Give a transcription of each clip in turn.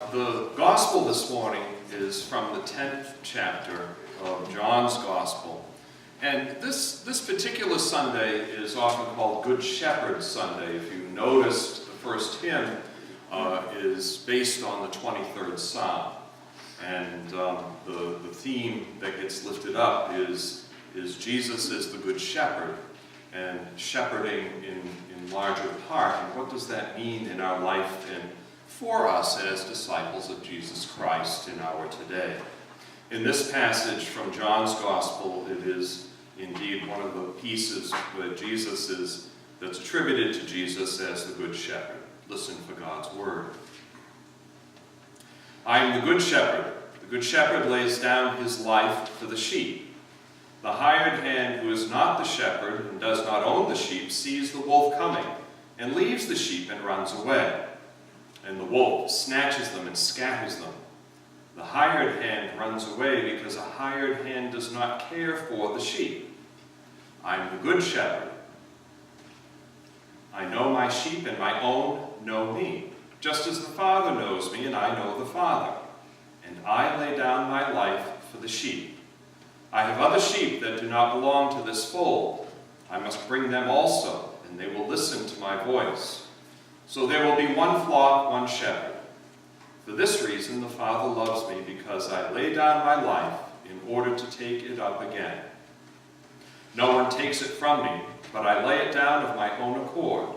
The gospel this morning is from the 10th chapter of John's Gospel. And this particular Sunday is often called Good Shepherd Sunday. If you noticed, the first hymn is based on the 23rd Psalm. And the theme that gets lifted up is Jesus as the Good Shepherd and shepherding in larger part. And what does that mean in our life and for us as disciples of Jesus Christ in our today? In this passage from John's Gospel, it is indeed one of the pieces that's attributed to Jesus as the Good Shepherd. Listen for God's word. I am the Good Shepherd. The Good Shepherd lays down his life for the sheep. The hired hand who is not the shepherd and does not own the sheep sees the wolf coming and leaves the sheep and runs away. And the wolf snatches them and scatters them. The hired hand runs away because a hired hand does not care for the sheep. I am the Good Shepherd. I know my sheep, and my own know me, just as the Father knows me, and I know the Father. And I lay down my life for the sheep. I have other sheep that do not belong to this fold. I must bring them also, and they will listen to my voice. So there will be one flock, one shepherd. For this reason the Father loves me, because I lay down my life in order to take it up again. No one takes it from me, but I lay it down of my own accord.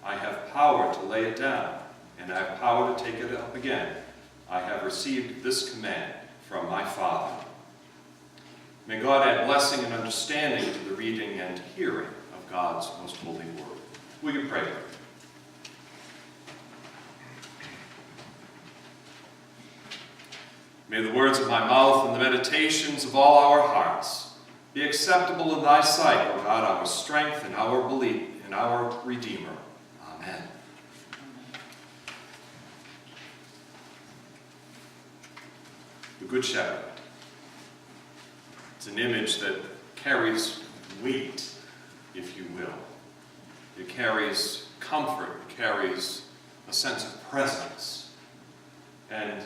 I have power to lay it down, and I have power to take it up again. I have received this command from my Father. May God add blessing and understanding to the reading and hearing of God's most holy word. Will you pray? May the words of my mouth and the meditations of all our hearts be acceptable in thy sight, O God, our strength and our belief in our Redeemer. Amen. The Good Shepherd. It's an image that carries weight, if you will. It carries comfort, it carries a sense of presence. And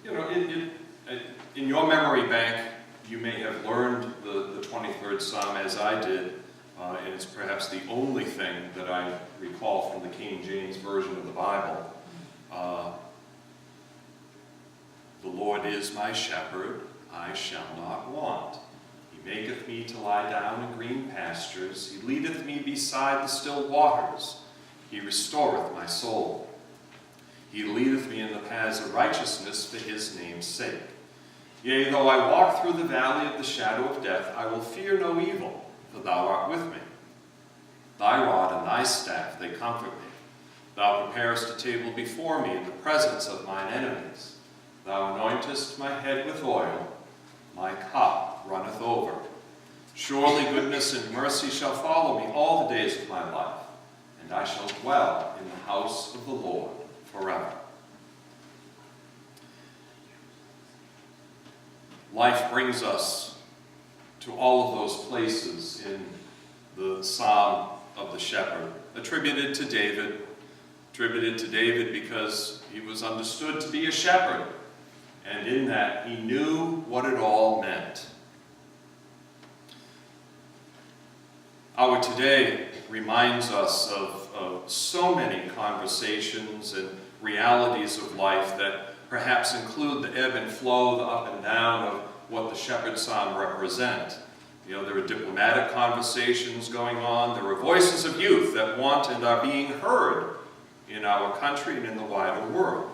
you know, in your memory bank, you may have learned the 23rd Psalm as I did, and it's perhaps the only thing that I recall from the King James Version of the Bible. The Lord is my shepherd, I shall not want. He maketh me to lie down in green pastures. He leadeth me beside the still waters. He restoreth my soul. He leadeth me in the paths of righteousness for his name's sake. Yea, though I walk through the valley of the shadow of death, I will fear no evil, for thou art with me. Thy rod and thy staff, they comfort me. Thou preparest a table before me in the presence of mine enemies. Thou anointest my head with oil, my cup runneth over. Surely goodness and mercy shall follow me all the days of my life, and I shall dwell in the house of the Lord forever. Life brings us to all of those places in the Psalm of the Shepherd, attributed to David because he was understood to be a shepherd, and in that he knew what it all meant. Our today reminds us of so many conversations and realities of life that perhaps include the ebb and flow, the up and down of what the Shepherd Psalm represent. You know, there are diplomatic conversations going on. There are voices of youth that want and are being heard in our country and in the wider world.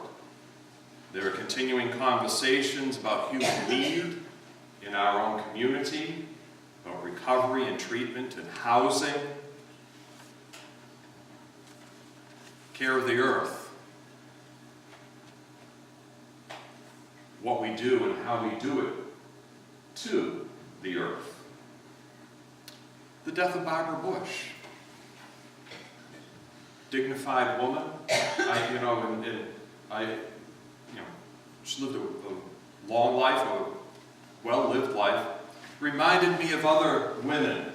There are continuing conversations about human need in our own community, about recovery and treatment and housing, care of the earth, what we do and how we do it to the earth. The death of Barbara Bush. Dignified woman. She lived a long life, a well-lived life. Reminded me of other women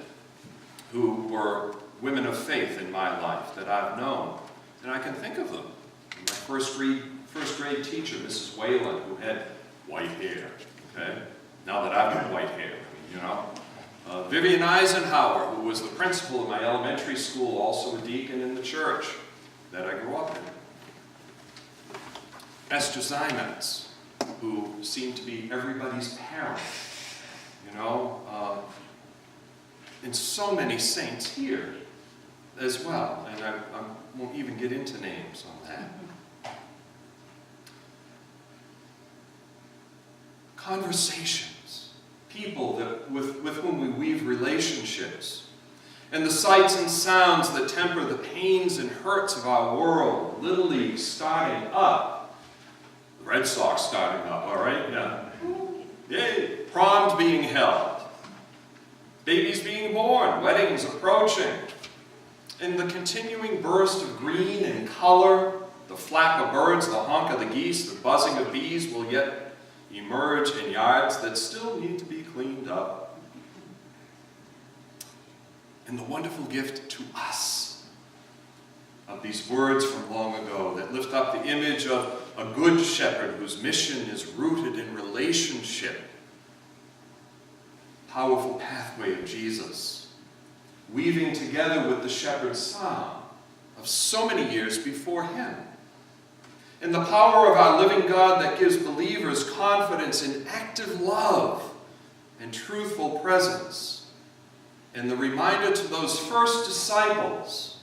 who were women of faith in my life that I've known. And I can think of them. When I first first grade teacher, Mrs. Whalen, who had white hair, okay? Now that I've got white hair, you know. Vivian Eisenhower, who was the principal of my elementary school, also a deacon in the church that I grew up in. Esther Zimetz, who seemed to be everybody's parent, you know. And so many saints here as well, and I won't even get into names on that. Conversations, people with whom we weave relationships, and the sights and sounds that temper the pains and hurts of our world. Little League starting up, the Red Sox starting up, all right? Yeah. Yay! Proms being held, babies being born, weddings approaching, and the continuing burst of green and color, the flap of birds, the honk of the geese, the buzzing of bees will yet emerge in yards that still need to be cleaned up. And the wonderful gift to us of these words from long ago that lift up the image of a good shepherd whose mission is rooted in relationship. Powerful pathway of Jesus, weaving together with the shepherd's psalm of so many years before him. And the power of our living God that gives believers confidence in active love and truthful presence. And the reminder to those first disciples,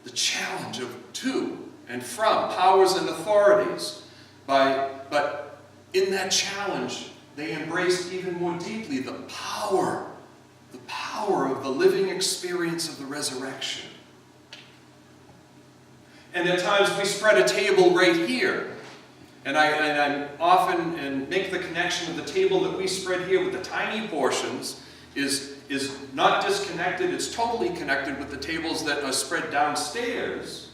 the challenge of to and from powers and authorities. But in that challenge, they embraced even more deeply the power of the living experience of the resurrection. And at times we spread a table right here. And I often make the connection of the table that we spread here with the tiny portions is not disconnected, it's totally connected with the tables that are spread downstairs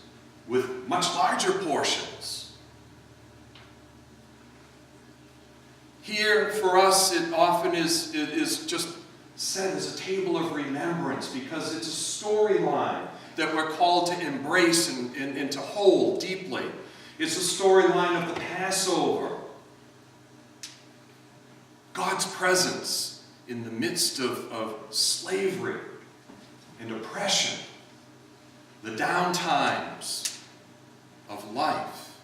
with much larger portions. Here, for us, it often is just said as a table of remembrance because it's a storyline that we're called to embrace and to hold deeply. It's a storyline of the Passover. God's presence in the midst of slavery and oppression, the downtimes of life,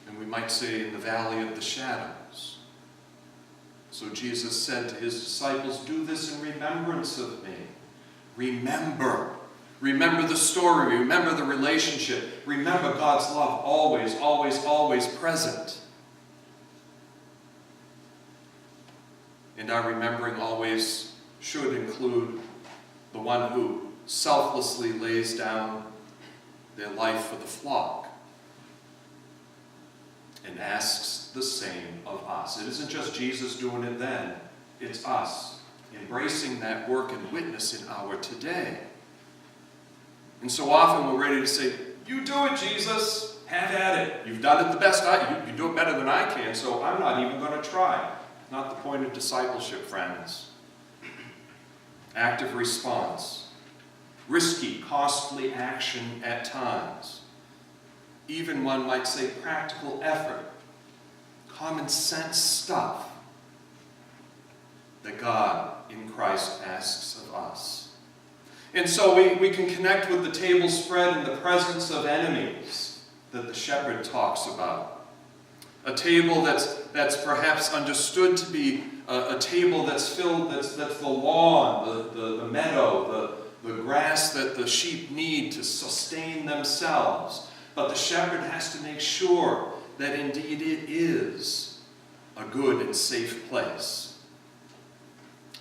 and we might say in the valley of the shadows. So Jesus said to his disciples, "Do this in remembrance of me." Remember. Remember the story. Remember the relationship. Remember God's love always, always, always present. And our remembering always should include the one who selflessly lays down their life for the flock and asks the same of us. It isn't just Jesus doing it then, it's us embracing that work and witness in our today. And so often we're ready to say, "You do it, Jesus. Have at it. You've done it the best. You do it better than I can, so I'm not even going to try." Not the point of discipleship, friends. Active response. Risky, costly action at times. Even one might say practical effort. Common sense stuff that God in Christ asks of us. And so we can connect with the table spread in the presence of enemies that the shepherd talks about. A table that's perhaps understood to be a table that's filled, that's the lawn, the meadow, the grass that the sheep need to sustain themselves. But the shepherd has to make sure that indeed it is a good and safe place.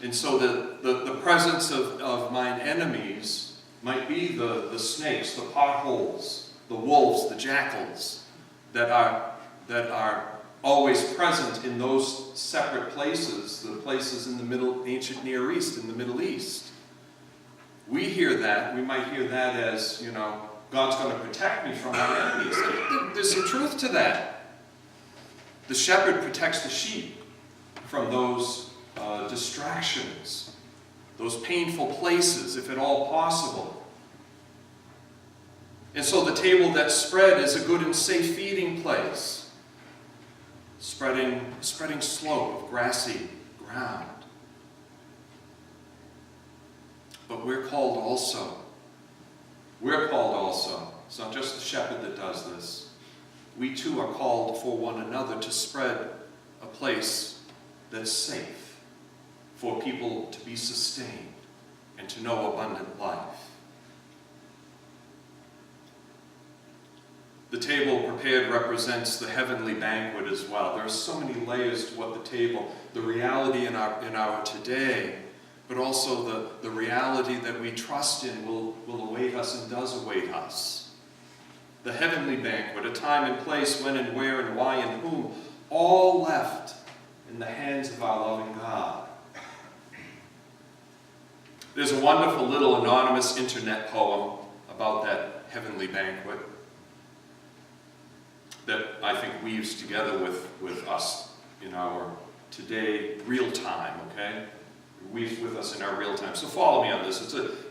And so the presence of mine enemies might be the snakes, the potholes, the wolves, the jackals that are always present in those separate places, the places in the ancient Near East, in the Middle East. We hear that, we might hear that as, God's going to protect me from my enemies. There's some truth to that. The shepherd protects the sheep from those distractions, those painful places, if at all possible. And so the table that's spread is a good and safe feeding place. Spreading slope of grassy ground. But we're called also. It's not just the shepherd that does this. We too are called for one another to spread a place that's safe for people to be sustained and to know abundant life. The table prepared represents the heavenly banquet as well. There are so many layers to what the table, the reality in our today, but also the reality that we trust in will await us and does await us. The heavenly banquet, a time and place when and where and why and whom, all left in the hands of our loving God. There's a wonderful little anonymous internet poem about that heavenly banquet that I think weaves together with us in our today real time, okay? Weaves with us in our real time. So follow me on this.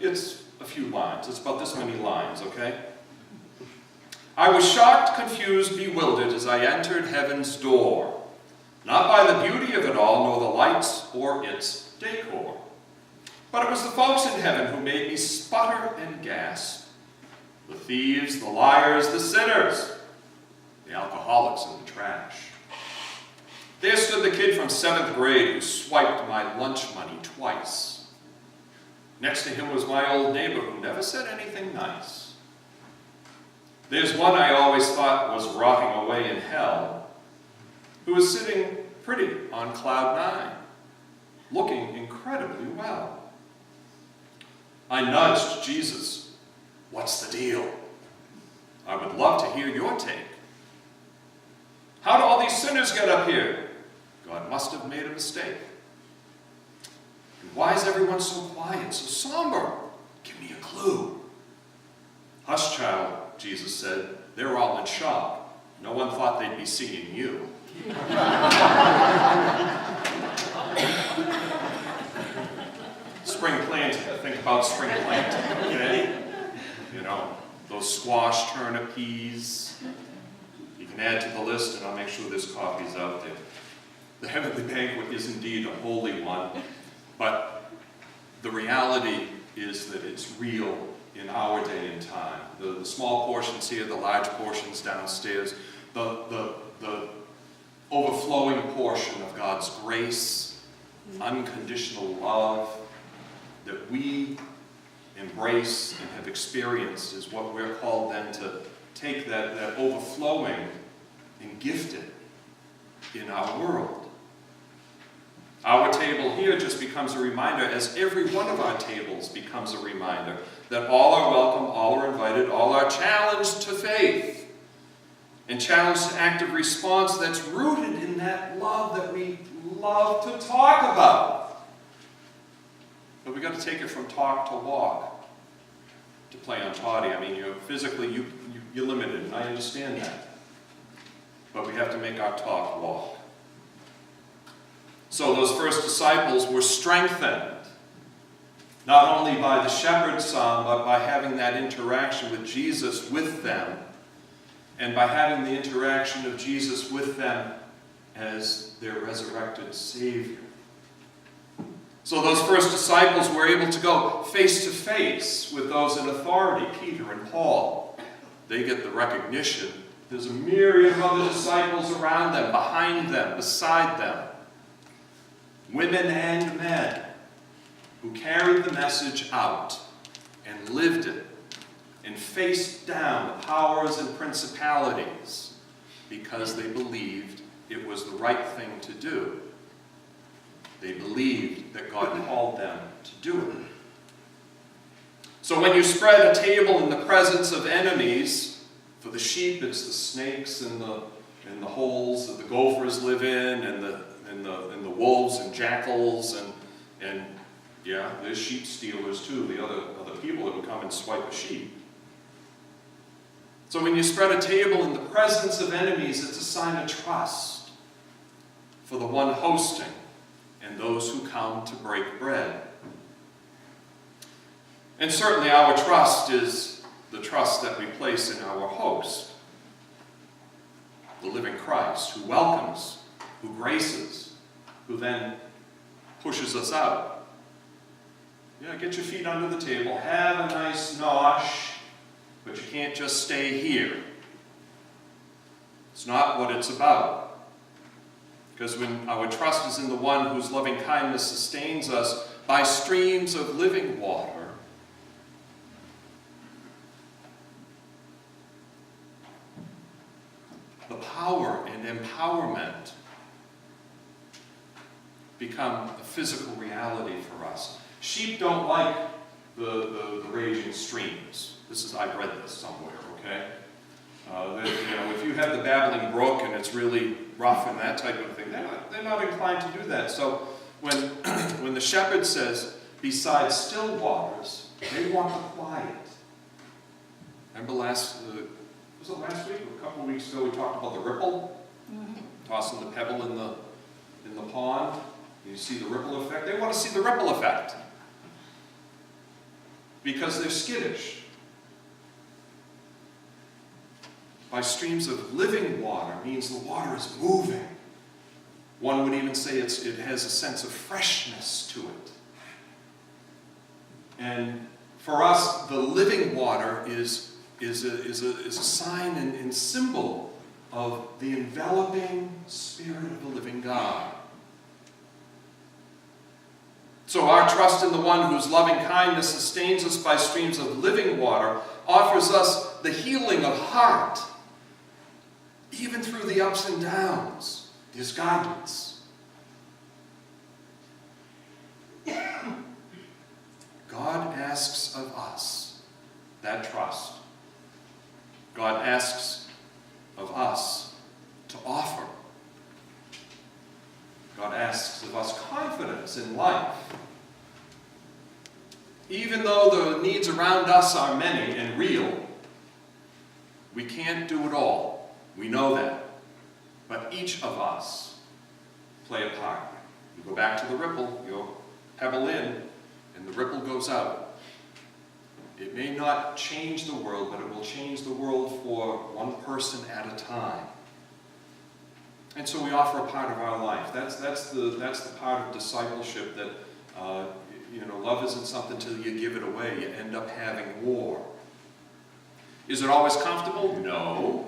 It's a few lines. It's about this many lines, okay? I was shocked, confused, bewildered as I entered heaven's door, not by the beauty of it all, nor the lights or its decor. But it was the folks in heaven who made me sputter and gasp. The thieves, the liars, the sinners, the alcoholics and the trash. There stood the kid from 7th grade who swiped my lunch money twice. Next to him was my old neighbor who never said anything nice. There's one I always thought was rotting away in hell, who was sitting pretty on cloud 9, looking incredibly well. I nudged Jesus. What's the deal? I would love to hear your take. How do all these sinners get up here? God must have made a mistake. And why is everyone so quiet, so somber? Give me a clue. Hush, child, Jesus said. They're all in shock. No one thought they'd be seeing you. Spring planting. Think about spring planting, okay? You know, those squash, turnip, peas. You can add to the list, and I'll make sure there's copies out there. The heavenly banquet is indeed a holy one, but the reality is that it's real in our day and time. The small portions here, the large portions downstairs, the overflowing portion of God's grace, unconditional love that we embrace and have experienced is what we're called then to take that overflowing and gift it in our world. Our table here just becomes a reminder, as every one of our tables becomes a reminder, that all are welcome, all are invited, all are challenged to faith and challenged to active response that's rooted in that love that we love to talk about. But we've got to take it from talk to walk, to play on toddy. I mean, you're limited, and I understand that. But we have to make our talk walk. So those first disciples were strengthened, not only by the shepherd's song, but by having that interaction with Jesus with them, and by having the interaction of Jesus with them as their resurrected Savior. So those first disciples were able to go face to face with those in authority, Peter and Paul. They get the recognition. There's a myriad of other disciples around them, behind them, beside them. Women and men who carried the message out and lived it and faced down the powers and principalities because they believed it was the right thing to do. They believed that God called them to do it. So when you spread a table in the presence of enemies, for the sheep it's the snakes and the holes that the gophers live in, and the wolves and jackals, and yeah, there's sheep stealers too, the other people that would come and swipe a sheep. So when you spread a table in the presence of enemies, it's a sign of trust for the one hosting and those who come to break bread. And certainly our trust is the trust that we place in our host, the living Christ, who welcomes, who graces, who then pushes us out. Yeah, get your feet under the table, have a nice nosh, but you can't just stay here. It's not what it's about. Because when our trust is in the one whose loving kindness sustains us by streams of living water, the power and empowerment become a physical reality for us. Sheep don't like the raging streams. I've read this somewhere, okay? If you have the babbling brook and it's really rough and that type of thing, they're not inclined to do that. So when the shepherd says, beside still waters, they want the quiet. Remember was it last week or a couple of weeks ago we talked about the ripple? Tossing the pebble in the pond. You see the ripple effect? They want to see the ripple effect. Because they're skittish. By streams of living water means the water is moving. One would even say it has a sense of freshness to it. And for us, the living water is a sign and symbol of the enveloping Spirit of the living God. So our trust in the one whose loving kindness sustains us by streams of living water offers us the healing of heart, even through the ups and downs, his guidance. God asks of us that trust. God asks of us to offer. God asks of us confidence in life. Even though the needs around us are many and real, we can't do it all. We know that. But each of us play a part. You go back to the ripple, you pebble in, and the ripple goes out. It may not change the world, but it will change the world for one person at a time. And so we offer a part of our life. That's the part of discipleship that, love isn't something till you give it away. You end up having war. Is it always comfortable? No.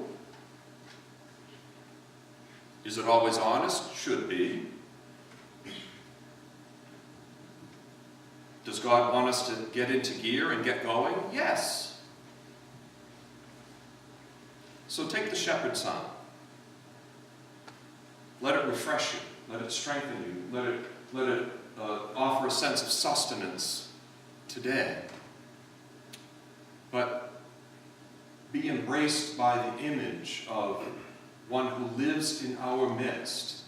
Is it always honest? Should be. Does God want us to get into gear and get going? Yes. So take the shepherd's son. Let it refresh you. Let it strengthen you. Let it offer a sense of sustenance today. But be embraced by the image of one who lives in our midst,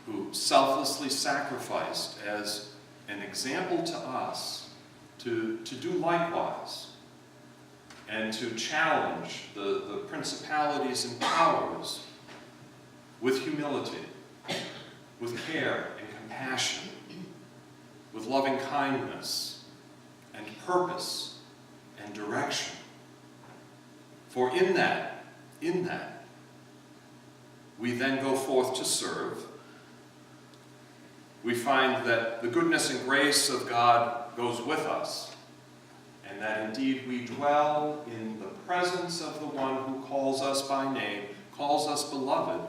who selflessly sacrificed as an example to us to do likewise, and to challenge the principalities and powers with humility, with care and compassion, with loving kindness and purpose and direction. For in that, we then go forth to serve. We find that the goodness and grace of God goes with us, and that indeed we dwell in the presence of the one who calls us by name, calls us beloved,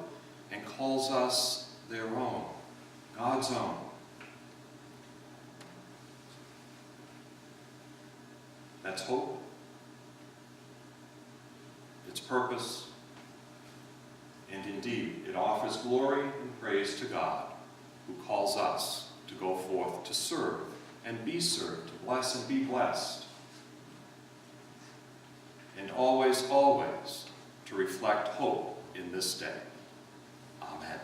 and calls us their own, God's own. That's hope. It's purpose. And indeed, it offers glory and praise to God, who calls us to go forth to serve and be served, to bless and be blessed. And always, always to reflect hope in this day. Amen.